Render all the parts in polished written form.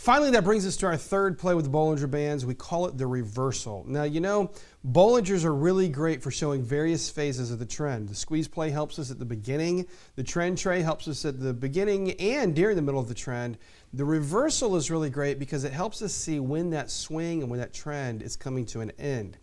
Finally, that brings us to our third play with the Bollinger Bands. We call it the reversal. Now, you know, Bollingers are really great for showing various phases of the trend. The squeeze play helps us at the beginning. The trend tray helps us at the beginning and during the middle of the trend. The reversal is really great because it helps us see when that swing and when that trend is coming to an end.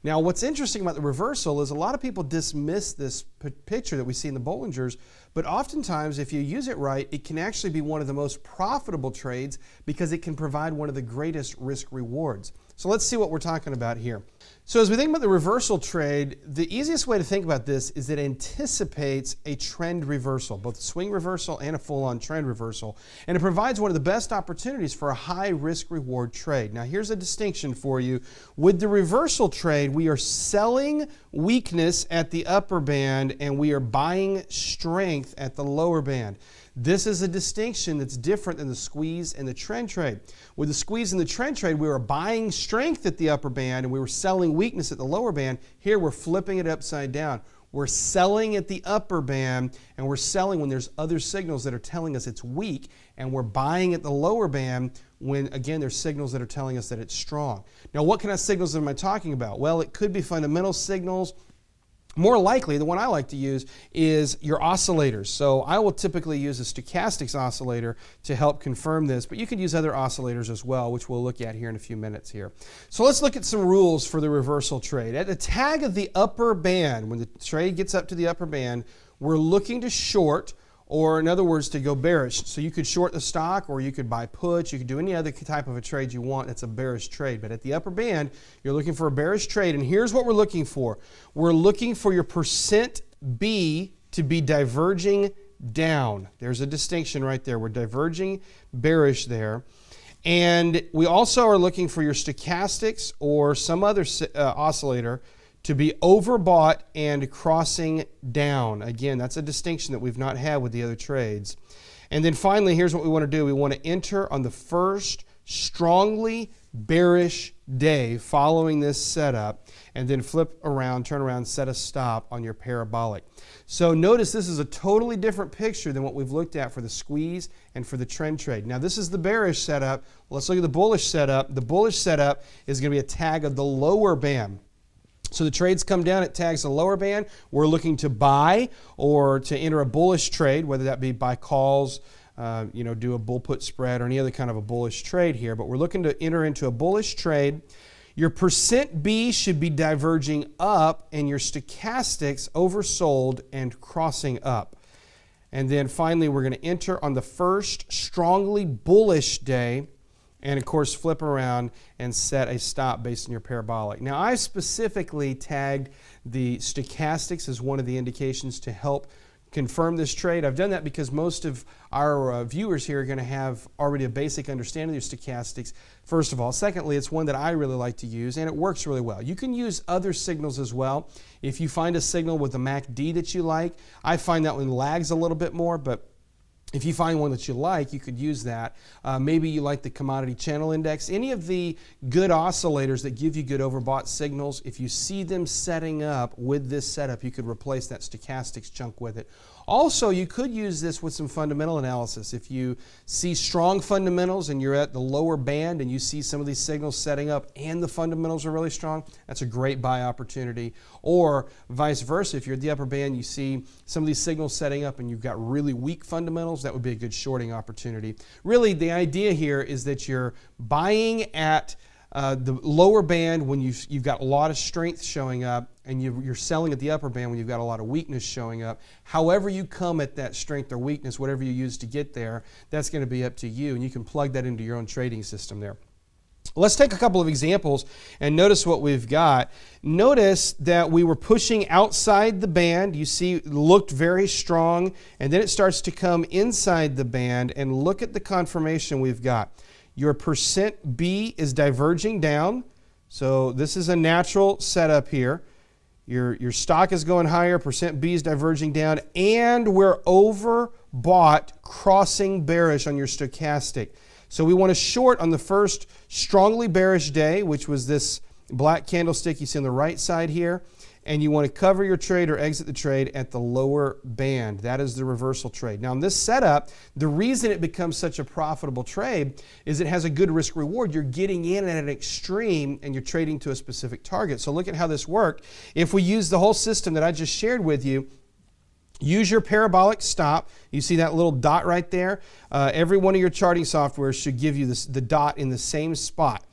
Now, what's interesting about the reversal is a lot of people dismiss this picture that we see in the Bollingers, but oftentimes if you use it right, it can actually be one of the most profitable trades because it can provide one of the greatest risk rewards. So let's see what we're talking about here. So as we think about the reversal trade, the easiest way to think about this is it anticipates a trend reversal, both a swing reversal and a full-on trend reversal, and it provides one of the best opportunities for a high risk reward trade. Now here's a distinction for you. With the reversal trade, we are selling weakness at the upper band and we are buying strength at the lower band. This is a distinction that's different than the squeeze and the trend trade. With the squeeze and the trend trade, we were buying strength at the upper band and we were selling weakness at the lower band. Here we're flipping it upside down. We're selling at the upper band and we're selling when there's other signals that are telling us it's weak, and we're buying at the lower band when, again, there's signals that are telling us that it's strong. Now, what kind of signals am I talking about? Well, it could be fundamental signals. More likely, the one I like to use is your oscillators. So I will typically use a stochastics oscillator to help confirm this, but you could use other oscillators as well, which we'll look at here in a few minutes here. So let's look at some rules for the reversal trade. At the tag of the upper band, when the trade gets up to the upper band, we're looking to short, or in other words, to go bearish. So you could short the stock, or you could buy puts, you could do any other type of a trade you want. That's a bearish trade. But at the upper band, you're looking for a bearish trade, and here's what we're looking for. We're looking for your percent B to be diverging down. There's a distinction right there. We're diverging bearish there. And we also are looking for your stochastics or some other oscillator to be overbought and crossing down. Again, that's a distinction that we've not had with the other trades. And then finally, here's what we want to do. We want to enter on the first strongly bearish day following this setup, and then flip around, turn around, set a stop on your parabolic. So notice this is a totally different picture than what we've looked at for the squeeze and for the trend trade. Now this is the bearish setup. Let's look at the bullish setup. The bullish setup is going to be a tag of the lower band. So the trades come down, it tags the lower band. We're looking to buy or to enter a bullish trade, whether that be buy calls, do a bull put spread or any other kind of a bullish trade here. But we're looking to enter into a bullish trade. Your percent B should be diverging up and your stochastics oversold and crossing up. And then finally, we're going to enter on the first strongly bullish day, and of course flip around and set a stop based on your parabolic. Now I specifically tagged the stochastics as one of the indications to help confirm this trade. I've done that because most of our viewers here are going to have already a basic understanding of stochastics, first of all. Secondly, it's one that I really like to use, and it works really well. You can use other signals as well. If you find a signal with a MACD that you like, I find that one lags a little bit more, but if you find one that you like, you could use that. Maybe you like the commodity channel index. Any of the good oscillators that give you good overbought signals, if you see them setting up with this setup, you could replace that stochastics chunk with it. Also, you could use this with some fundamental analysis. If you see strong fundamentals and you're at the lower band and you see some of these signals setting up and the fundamentals are really strong, that's a great buy opportunity. Or vice versa, if you're at the upper band, you see some of these signals setting up and you've got really weak fundamentals, that would be a good shorting opportunity. Really, the idea here is that you're buying at the lower band when you've got a lot of strength showing up, and you're selling at the upper band when you've got a lot of weakness showing up. However you come at that strength or weakness, whatever you use to get there, that's going to be up to you, and you can plug that into your own trading system there. Let's take a couple of examples and notice what we've got. Notice that we were pushing outside the band. You see it looked very strong, and then it starts to come inside the band, and look at the confirmation we've got. Your percent B is diverging down. So this is a natural setup here. Your stock is going higher, percent B is diverging down, and we're overbought, crossing bearish on your stochastic. So we want to short on the first strongly bearish day, which was this black candlestick you see on the right side here. and you want to cover your trade or exit the trade at the lower band. That is the reversal trade. Now in this setup, the reason it becomes such a profitable trade is it has a good risk reward. You're getting in at an extreme and you're trading to a specific target. So look at how this worked. If we use the whole system that I just shared with you, use your parabolic stop. You see that little dot right there? Every one of your charting software should give you the dot in the same spot.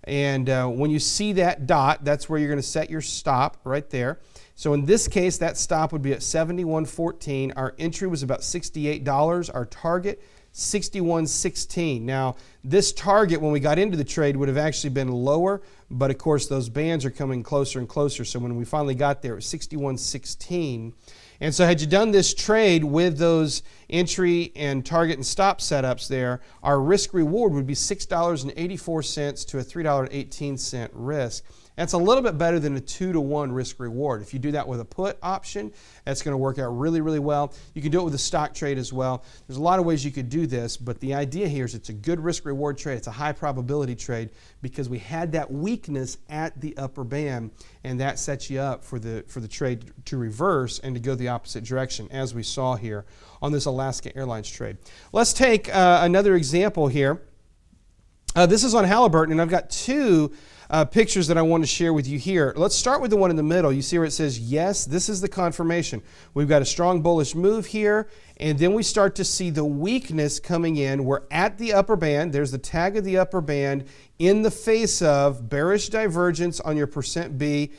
And when you see that dot, that's where you're going to set your stop right there. So in this case, that stop would be at 71.14. Our entry was about $68. Our target, 61.16. Now, this target, when we got into the trade, would have actually been lower, but of course, those bands are coming closer and closer. So when we finally got there, it was 61.16. And so had you done this trade with those entry and target and stop setups there, our risk reward would be $6.84 to a $3.18 risk. That's a little bit better than a 2-to-1 risk reward. If you do that with a put option, that's going to work out really, really well. You can do it with a stock trade as well. There's a lot of ways you could do this, but the idea here is it's a good risk reward trade. It's a high probability trade because we had that weakness at the upper band, and that sets you up for the trade to reverse and to go the opposite direction, as we saw here on this Alaska Airlines trade. Let's take another example here. This is on Halliburton, and I've got two pictures that I want to share with you here. Let's start with the one in the middle. You see where it says, yes, this is the confirmation. We've got a strong bullish move here, and then we start to see the weakness coming in. We're at the upper band. There's the tag of the upper band in the face of bearish divergence on your %B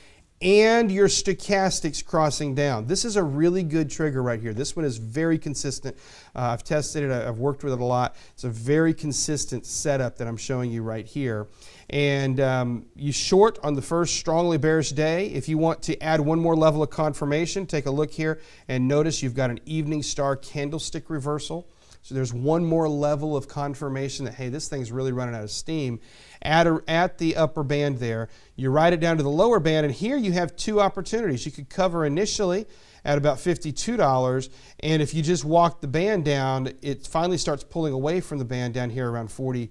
and your stochastics crossing down. This is a really good trigger right here. This one is very consistent. I've tested it. I've worked with it a lot. It's a very consistent setup that I'm showing you right here. And you short on the first strongly bearish day. If you want to add one more level of confirmation, take a look here and notice you've got an evening star candlestick reversal. So there's one more level of confirmation that, hey, this thing's really running out of steam. At the upper band there, you ride it down to the lower band, and here you have two opportunities. You could cover initially at about $52, and if you just walk the band down, it finally starts pulling away from the band down here around $48.50,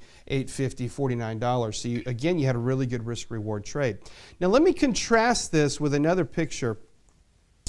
$49. So again, you had a really good risk-reward trade. Now let me contrast this with another picture,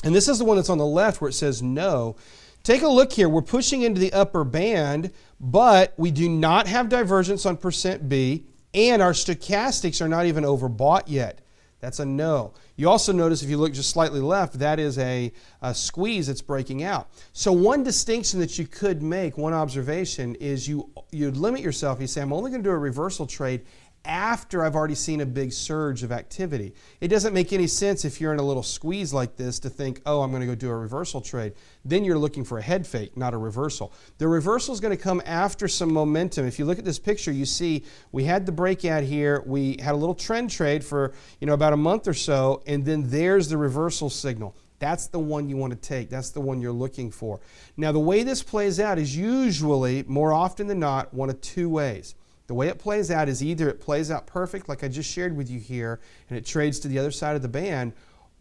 and this is the one that's on the left where it says no. Take a look here. We're pushing into the upper band, but we do not have divergence on %B, and our stochastics are not even overbought yet. That's a no. You also notice if you look just slightly left, that is a squeeze that's breaking out. So one distinction that you could make, one observation, is you limit yourself. You say, I'm only going to do a reversal trade after I've already seen a big surge of activity. It doesn't make any sense if you're in a little squeeze like this to think, oh, I'm going to go do a reversal trade. Then you're looking for a head fake, not a reversal. The reversal is going to come after some momentum. If you look at this picture, you see we had the breakout here. We had a little trend trade for about a month or so, and then there's the reversal signal. That's the one you want to take. That's the one you're looking for. Now, the way this plays out is usually, more often than not, one of two ways. The way it plays out is either it plays out perfect, like I just shared with you here, and it trades to the other side of the band,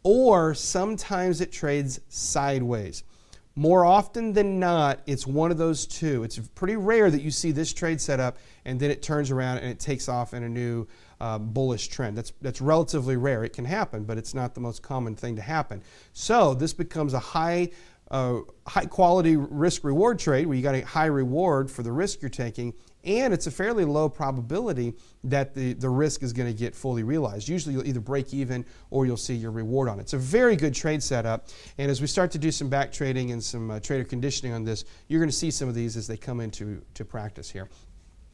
or sometimes it trades sideways. More often than not, it's one of those two. It's pretty rare that you see this trade set up and then it turns around and it takes off in a new bullish trend. That's relatively rare. It can happen, but it's not the most common thing to happen. So this becomes a high quality risk reward trade where you got a high reward for the risk you're taking, and it's a fairly low probability that the risk is going to get fully realized. Usually you'll either break even or you'll see your reward on it. It's a very good trade setup, and as we start to do some back trading and some trader conditioning on this, you're going to see some of these as they come into practice here.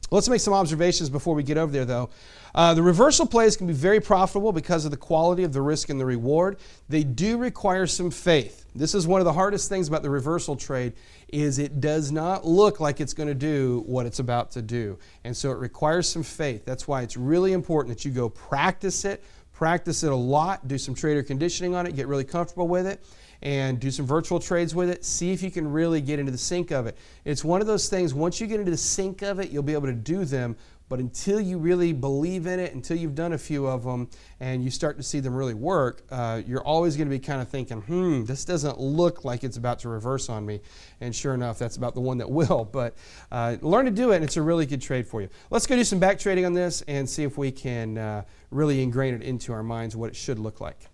Let's make some observations before we get over there, though. The reversal plays can be very profitable because of the quality of the risk and the reward. They do require some faith. This is one of the hardest things about the reversal trade is it does not look like it's going to do what it's about to do. And so it requires some faith. That's why it's really important that you go practice it a lot, do some trader conditioning on it, get really comfortable with it, and do some virtual trades with it. See if you can really get into the sync of it. It's one of those things, once you get into the sync of it, you'll be able to do them. But until you really believe in it, until you've done a few of them and you start to see them really work, you're always going to be kind of thinking, this doesn't look like it's about to reverse on me. And sure enough, that's about the one that will. But learn to do it, and it's a really good trade for you. Let's go do some back trading on this and see if we can really ingrain it into our minds what it should look like.